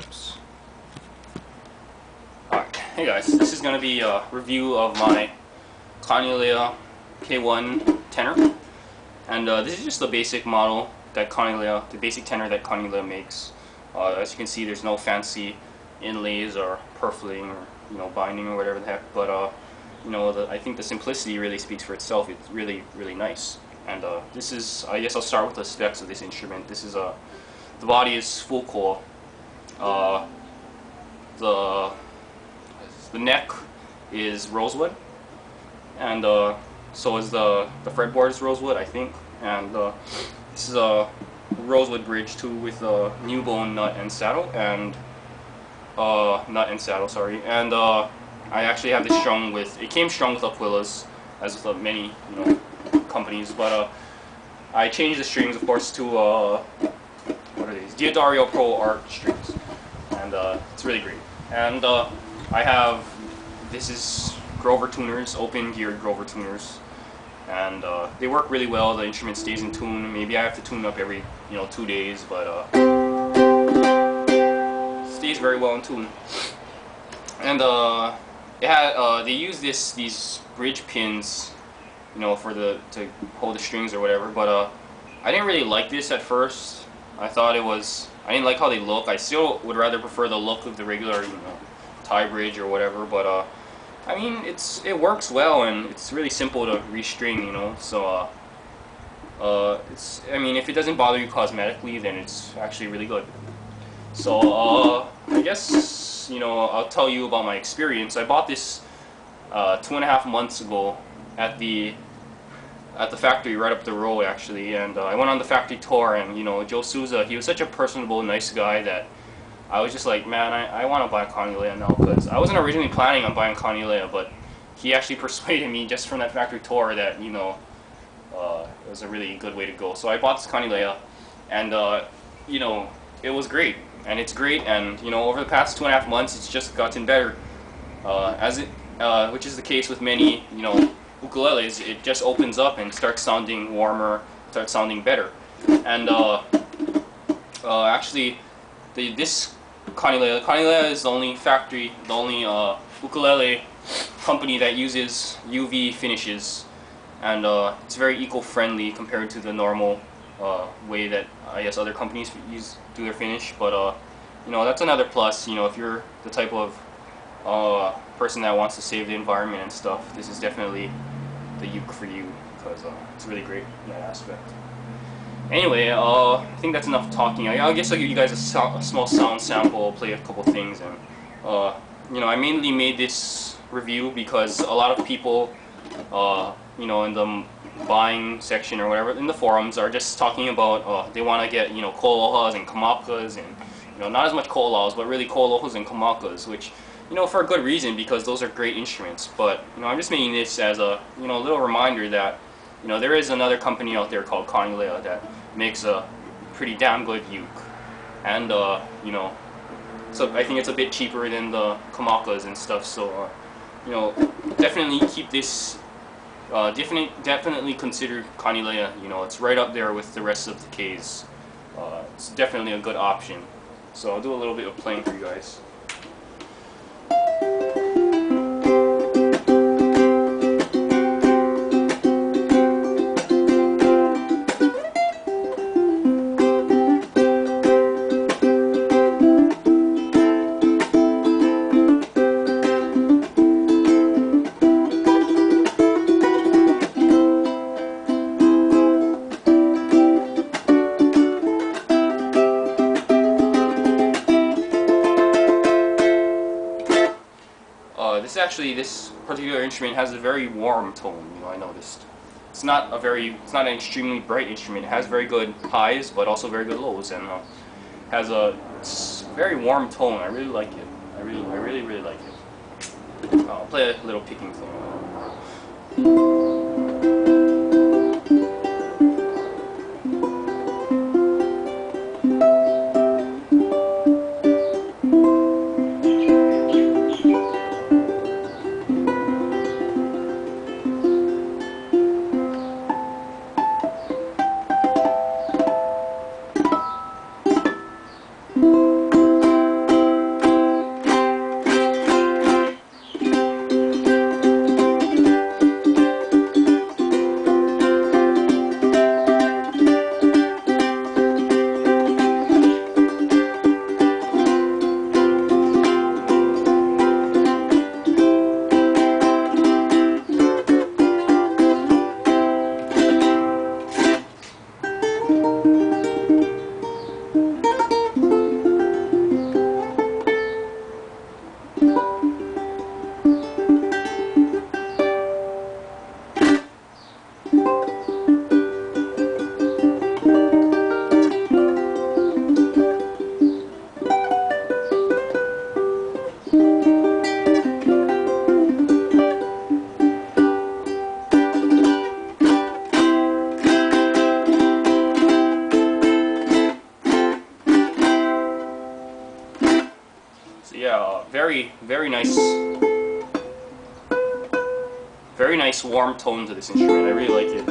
Oops. Alright, hey guys, this is going to be a review of my Kanile'a K1 tenor. And this is just the basic model that Kanile'a, the basic tenor that Kanile'a makes. As you can see, there's no fancy inlays or purfling or binding or whatever the heck, but I think the simplicity really speaks for itself. It's really, really nice. And this is, I guess I'll start with the specs of this instrument. This is the body is full coil. The neck is rosewood, and so is the fretboard is rosewood, I think. And this is a rosewood bridge too, with a new bone nut and saddle, and sorry. And I actually have this strung with, it came strung with Aquilas, as with many companies, but I changed the strings, of course, to what are these? Diodario Pro Art strings, and it's really great. And I have, this is Grover tuners, open geared Grover tuners, and they work really well. The instrument stays in tune. Maybe I have to tune up every 2 days, but stays very well in tune. And it had they use these bridge pins, for to hold the strings or whatever. But I didn't really like this at first. I didn't like how they look. I still would rather prefer the look of the regular, tie bridge or whatever. But I mean, it works well, and it's really simple to restring, So I mean, if it doesn't bother you cosmetically, then it's actually really good. So I guess I'll tell you about my experience. I bought this 2.5 months ago at the factory right up the road, actually, and I went on the factory tour, and Joe Souza, he was such a personable, nice guy that I was just like, man, I want to buy a Kanile'a now, because I wasn't originally planning on buying Kanile'a, but he actually persuaded me just from that factory tour that it was a really good way to go. So I bought this Kanile'a, and it was great, and it's great, and over the past 2.5 months, it's just gotten better, which is the case with many ukuleles. It just opens up and starts sounding warmer, starts sounding better. And actually, this Kanile'a is the only ukulele company that uses UV finishes, and it's very eco-friendly compared to the normal way that I guess other companies do their finish. But that's another plus. If you're the type of person that wants to save the environment and stuff, this is definitely the uke for you, because it's really great in that aspect. Anyway, I think that's enough talking. I guess I'll give you guys a small sound sample, play a couple things, and I mainly made this review because a lot of people, in the buying section or whatever, in the forums, are just talking about they want to get ko'olohas and kamakas, and not as much ko'olohas, but really ko'olohas and kamakas, which for a good reason, because those are great instruments. But I'm just making this as a little reminder that there is another company out there called Kanile'a that makes a pretty damn good uke, and so I think it's a bit cheaper than the kamakas and stuff. So definitely keep this. Definitely consider Kanile'a. It's right up there with the rest of the Ks. It's definitely a good option. So I'll do a little bit of playing for you guys. This particular instrument has a very warm tone. I noticed. It's not an extremely bright instrument. It has very good highs, but also very good lows, and has a very warm tone. I really like it. I really like it. I'll play a little picking thing. yeah, very nice warm tone to this instrument. I really like it.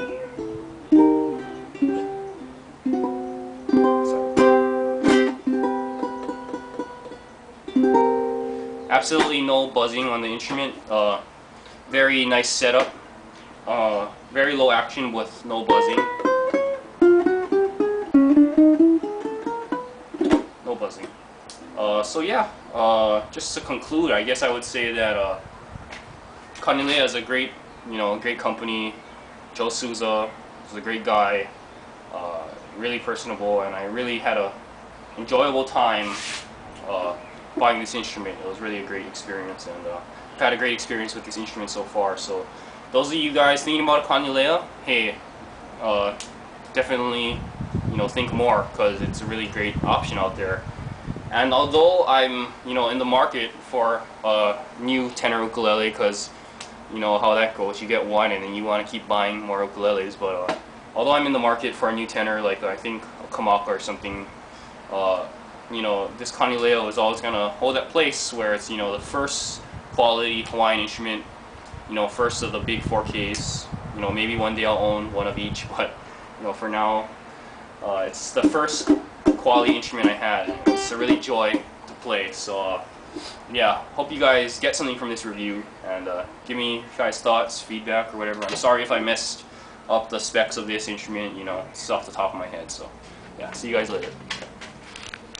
Absolutely no buzzing on the instrument. Very nice setup. Very low action with no buzzing. No buzzing. So yeah, just to conclude, I guess I would say that Kanile'a is a great, great company. Joe Souza is a great guy, really personable, and I really had a enjoyable time buying this instrument. It was really a great experience, and I've had a great experience with this instrument so far. So those of you guys thinking about a Kanile'a, hey, definitely think more, because it's a really great option out there. And although I'm in the market for a new tenor ukulele, because you know how that goes, you get one and then you want to keep buying more ukuleles, but although I'm in the market for a new tenor, like I think a Kamaka or something, this Kanile'a is always going to hold that place where it's the first quality Hawaiian instrument, first of the big 4Ks. Maybe one day I'll own one of each, but for now it's the first quality instrument I had. It's a really joy to play. So yeah, hope you guys get something from this review, and give me guys thoughts, feedback, or whatever. I'm sorry if I messed up the specs of this instrument, it's off the top of my head. So yeah, see you guys later.